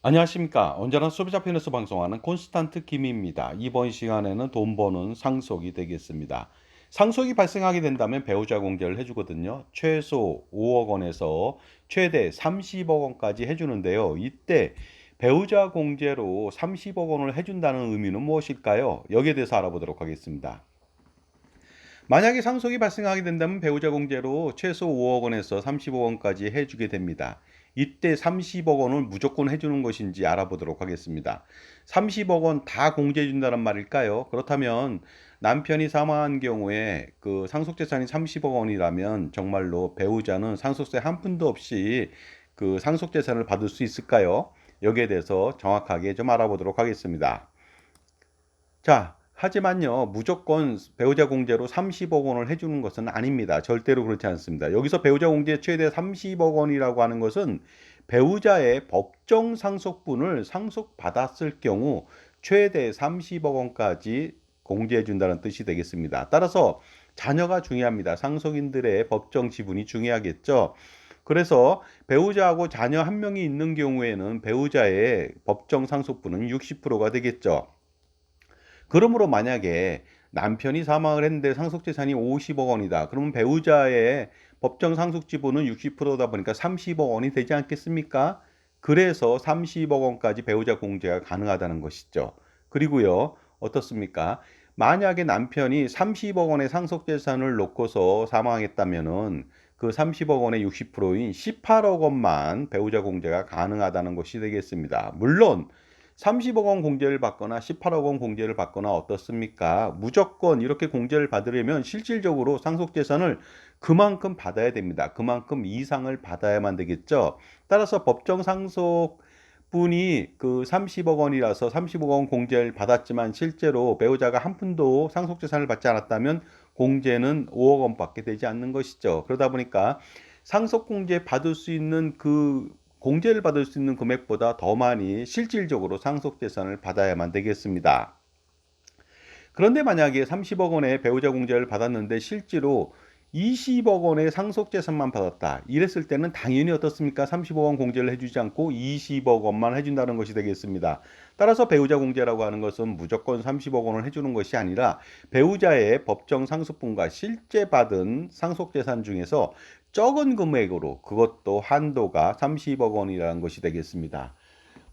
안녕하십니까. 언제나 소비자 편에서 방송하는 콘스탄트 김입니다. 이번 시간에는 돈 버는 상속이 되겠습니다. 상속이 발생하게 된다면 배우자 공제를 해주거든요. 최소 5억 원에서 최대 30억 원까지 해주는데요. 이때 배우자 공제로 30억 원을 해준다는 의미는 무엇일까요? 여기에 대해서 알아보도록 하겠습니다. 만약에 상속이 발생하게 된다면 배우자 공제로 최소 5억 원에서 30억 원까지 해주게 됩니다. 이때 30억 원을 무조건 해주는 것인지 알아보도록 하겠습니다. 30억 원 다 공제해 준다는 말일까요? 그렇다면 남편이 사망한 경우에 그 상속재산이 30억 원이라면 정말로 배우자는 상속세 한 푼도 없이 그 상속재산을 받을 수 있을까요? 여기에 대해서 정확하게 좀 알아보도록 하겠습니다. 자, 하지만요, 무조건 배우자 공제로 30억 원을 해주는 것은 아닙니다. 절대로 그렇지 않습니다. 여기서 배우자 공제 최대 30억 원이라고 하는 것은 배우자의 법정 상속분을 상속받았을 경우 최대 30억 원까지 공제해 준다는 뜻이 되겠습니다. 따라서 자녀가 중요합니다. 상속인들의 법정 지분이 중요하겠죠. 그래서 배우자하고 자녀 한 명이 있는 경우에는 배우자의 법정 상속분은 60%가 되겠죠. 그러므로 만약에 남편이 사망을 했는데 상속재산이 50억 원이다. 그러면 배우자의 법정 상속 지분은 60%다 보니까 30억 원이 되지 않겠습니까? 그래서 30억 원까지 배우자 공제가 가능하다는 것이죠. 그리고요, 어떻습니까? 만약에 남편이 30억 원의 상속재산을 놓고서 사망했다면은 그 30억 원의 60%인 18억 원만 배우자 공제가 가능하다는 것이 되겠습니다. 물론 30억 원 공제를 받거나 18억 원 공제를 받거나 어떻습니까? 무조건 이렇게 공제를 받으려면 실질적으로 상속재산을 그만큼 받아야 됩니다. 그만큼 이상을 받아야만 되겠죠. 따라서 법정 상속분이 그 30억 원이라서 30억 원 공제를 받았지만 실제로 배우자가 한 푼도 상속재산을 받지 않았다면 공제는 5억 원밖에 되지 않는 것이죠. 그러다 보니까 상속공제 받을 수 있는 그 공제를 받을 수 있는 금액보다 더 많이 실질적으로 상속재산을 받아야만 되겠습니다. 그런데 만약에 30억 원의 배우자 공제를 받았는데 실제로 20억 원의 상속재산만 받았다. 이랬을 때는 당연히 어떻습니까? 30억 원 공제를 해주지 않고 20억 원만 해준다는 것이 되겠습니다. 따라서 배우자 공제라고 하는 것은 무조건 30억 원을 해주는 것이 아니라 배우자의 법정 상속분과 실제 받은 상속재산 중에서 적은 금액으로 그것도 한도가 30억 원이라는 것이 되겠습니다.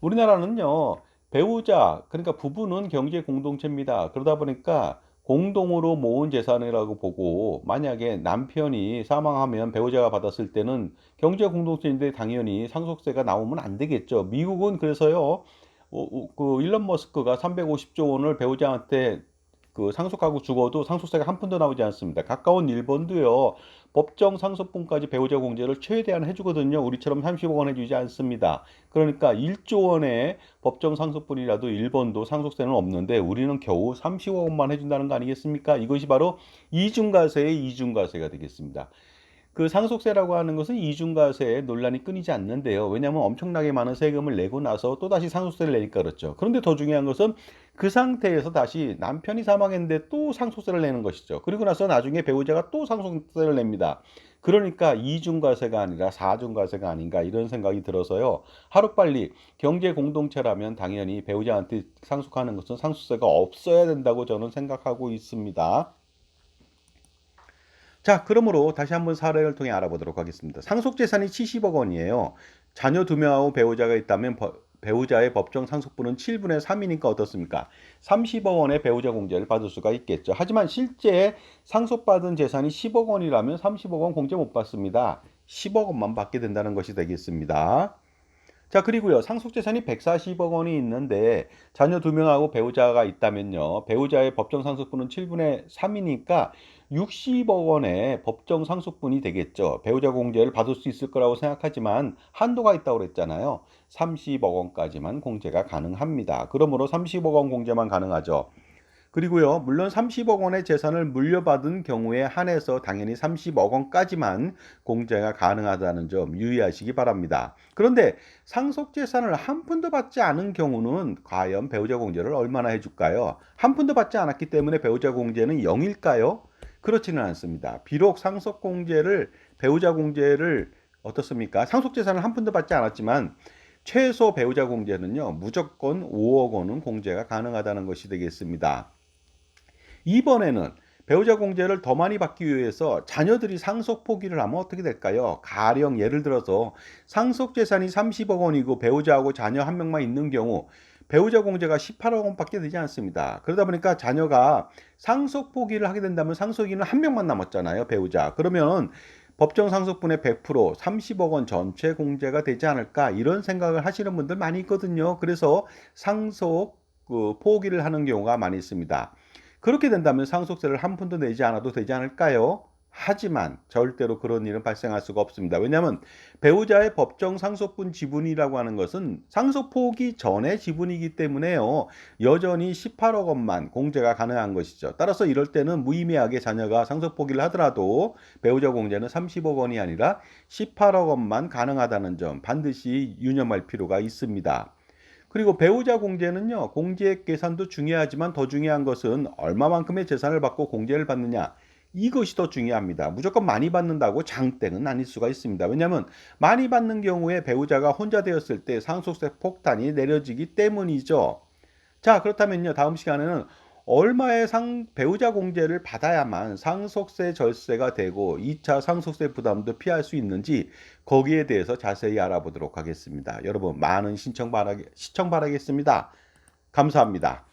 우리나라는요, 배우자, 그러니까 부부는 경제 공동체입니다. 그러다 보니까 공동으로 모은 재산이라고 보고, 만약에 남편이 사망하면 배우자가 받았을 때는 경제 공동체인데 당연히 상속세가 나오면 안 되겠죠. 미국은 그래서요, 그 일론 머스크가 350조 원을 배우자한테 그 상속하고 죽어도 상속세가 한 푼도 나오지 않습니다. 가까운 일본도요, 법정 상속분까지 배우자 공제를 최대한 해주거든요. 우리처럼 30억 원 해주지 않습니다. 그러니까 1조 원의 법정 상속분이라도 일본도 상속세는 없는데 우리는 겨우 30억 원만 해준다는 거 아니겠습니까? 이것이 바로 이중과세의 이중과세가 되겠습니다. 그 상속세라고 하는 것은 이중과세 논란이 끊이지 않는데요. 왜냐하면 엄청나게 많은 세금을 내고 나서 또다시 상속세를 내니까 그렇죠. 그런데 더 중요한 것은 그 상태에서 다시 남편이 사망했는데 또 상속세를 내는 것이죠. 그리고 나서 나중에 배우자가 또 상속세를 냅니다. 그러니까 이중과세가 아니라 사중과세가 아닌가 이런 생각이 들어서요. 하루빨리 경제 공동체라면 당연히 배우자한테 상속하는 것은 상속세가 없어야 된다고 저는 생각하고 있습니다. 자, 그러므로 다시 한번 사례를 통해 알아보도록 하겠습니다. 상속재산이 70억 원이에요. 자녀 2명하고 배우자가 있다면 배우자의 법정 상속분은 7분의 3이니까 어떻습니까? 30억 원의 배우자 공제를 받을 수가 있겠죠. 하지만 실제 상속받은 재산이 10억 원이라면 30억 원 공제 못 받습니다. 10억 원만 받게 된다는 것이 되겠습니다. 자, 그리고요, 상속재산이 140억 원이 있는데 자녀 2명하고 배우자가 있다면요, 배우자의 법정 상속분은 7분의 3이니까 60억 원의 법정 상속분이 되겠죠. 배우자 공제를 받을 수 있을 거라고 생각하지만 한도가 있다고 그랬잖아요. 30억 원까지만 공제가 가능합니다. 그러므로 30억 원 공제만 가능하죠. 그리고요, 물론 30억 원의 재산을 물려받은 경우에 한해서 당연히 30억 원까지만 공제가 가능하다는 점 유의하시기 바랍니다. 그런데 상속 재산을 한 푼도 받지 않은 경우는 과연 배우자 공제를 얼마나 해줄까요? 한 푼도 받지 않았기 때문에 배우자 공제는 0일까요? 그렇지는 않습니다. 비록 배우자 공제를 어떻습니까? 상속 재산을 한 푼도 받지 않았지만 최소 배우자 공제는요, 무조건 5억 원은 공제가 가능하다는 것이 되겠습니다. 이번에는 배우자 공제를 더 많이 받기 위해서 자녀들이 상속 포기를 하면 어떻게 될까요? 가령 예를 들어서 상속 재산이 30억 원이고 배우자하고 자녀 한 명만 있는 경우 배우자 공제가 18억 원밖에 되지 않습니다. 그러다 보니까 자녀가 상속 포기를 하게 된다면 상속인은 한 명만 남았잖아요, 배우자. 그러면 법정 상속분의 100% 30억 원 전체 공제가 되지 않을까 이런 생각을 하시는 분들 많이 있거든요. 그래서 상속 포기를 하는 경우가 많이 있습니다. 그렇게 된다면 상속세를 한 푼도 내지 않아도 되지 않을까요? 하지만 절대로 그런 일은 발생할 수가 없습니다. 왜냐하면 배우자의 법정 상속분 지분이라고 하는 것은 상속 포기 전의 지분이기 때문에요. 여전히 18억 원만 공제가 가능한 것이죠. 따라서 이럴 때는 무의미하게 자녀가 상속 포기를 하더라도 배우자 공제는 30억 원이 아니라 18억 원만 가능하다는 점 반드시 유념할 필요가 있습니다. 그리고 배우자 공제는요, 공제액 계산도 중요하지만 더 중요한 것은 얼마만큼의 재산을 받고 공제를 받느냐. 이것이 더 중요합니다. 무조건 많이 받는다고 장땡은 아닐 수가 있습니다. 왜냐하면 많이 받는 경우에 배우자가 혼자 되었을 때 상속세 폭탄이 내려지기 때문이죠. 자, 그렇다면요, 다음 시간에는 얼마의 배우자 공제를 받아야만 상속세 절세가 되고 2차 상속세 부담도 피할 수 있는지 거기에 대해서 자세히 알아보도록 하겠습니다. 여러분, 많은 시청 바라겠습니다. 감사합니다.